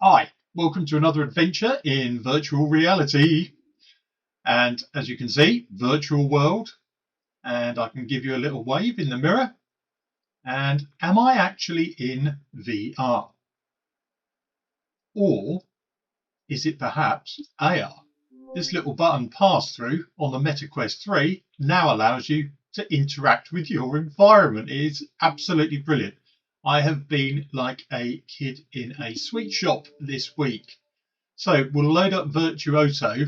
Hi, welcome to another adventure in virtual reality. And as you can see, virtual world, and I can give you a little wave in the mirror. And am I actually in VR? Or is it perhaps AR? This little button pass through on the Meta Quest 3 now allows you to interact with your environment. It is absolutely brilliant. I have been like a kid in a sweet shop this week. So we'll load up Virtuoso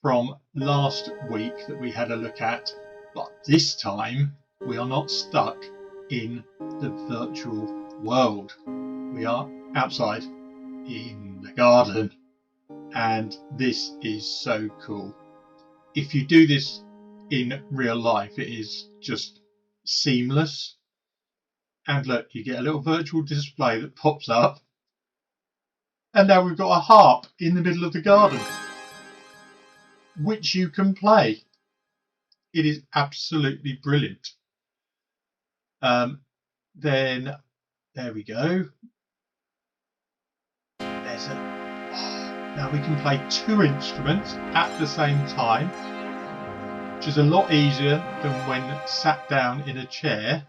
from last week that we had a look at, but this time we are not stuck in the virtual world. We are outside in the garden, and this is so cool. If you do this in real life, it is just seamless. And look, you get a little virtual display that pops up, and now we've got a harp in the middle of the garden, which you can play. It is absolutely brilliant. Then there we go. Now we can play two instruments at the same time, which is a lot easier than when sat down in a chair.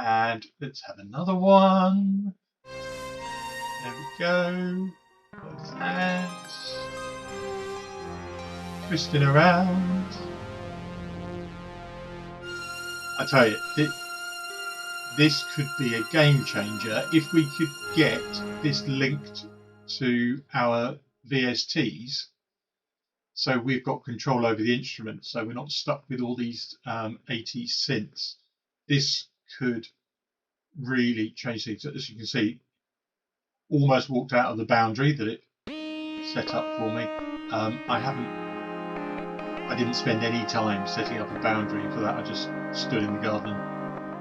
And let's have another one. There we go. Both hands. Twisting around. I tell you, this could be a game changer if we could get this linked to our VSTs, so we've got control over the instrument, so we're not stuck with all these 80 synths. This could really change things. As you can see, almost walked out of the boundary that it set up for me. I didn't spend any time setting up a boundary for that. I just stood in the garden,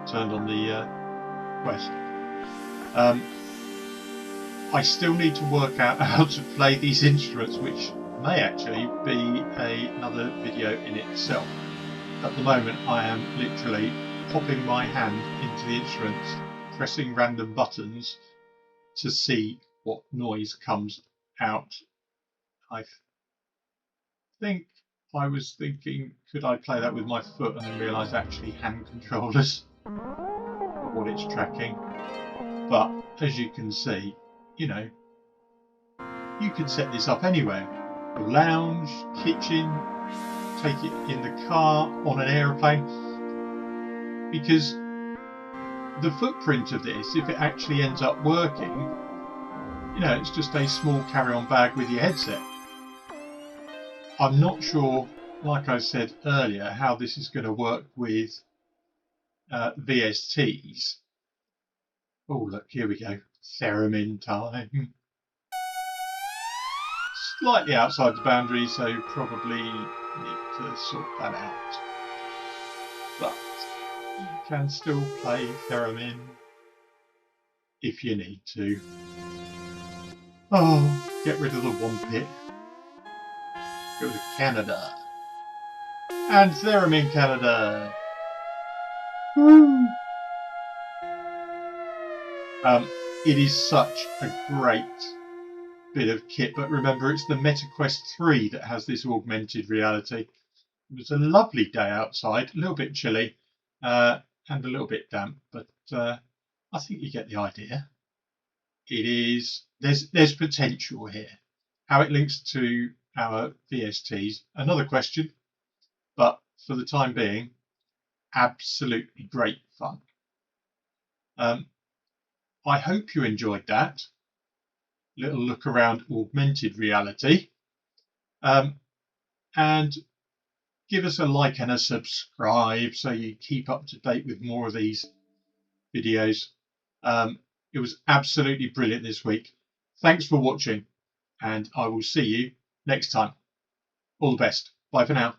turned on the Quest. I still need to work out how to play these instruments, which may actually be another video in itself. At the moment, I am literally popping my hand into the instruments, pressing random buttons to see what noise comes out. I think I was thinking, could I play that with my foot, and then realised actually hand controllers are what it's tracking. But as you can see, you could set this up anywhere. Your lounge, kitchen, take it in the car, on an aeroplane. Because the footprint of this, if it actually ends up working, it's just a small carry-on bag with your headset. I'm not sure, like I said earlier, how this is going to work with VSTs. Oh, look, here we go. Theremin time. Slightly outside the boundary, so probably need to sort that out. But you can still play theremin if you need to. Oh, get rid of the Wampit. Go to Canada. And theremin Canada. Woo! It is such a great bit of kit, but remember, it's the Meta Quest 3 that has this augmented reality. It was a lovely day outside, a little bit chilly and a little bit damp, but I think you get the idea. It is, there's potential here. How it links to our VSTs, another question, but for the time being, absolutely great fun. I hope you enjoyed that little look around augmented reality, and give us a like and a subscribe so you keep up to date with more of these videos. It was absolutely brilliant this week. Thanks for watching, and I will see you next time. All the best. Bye for now.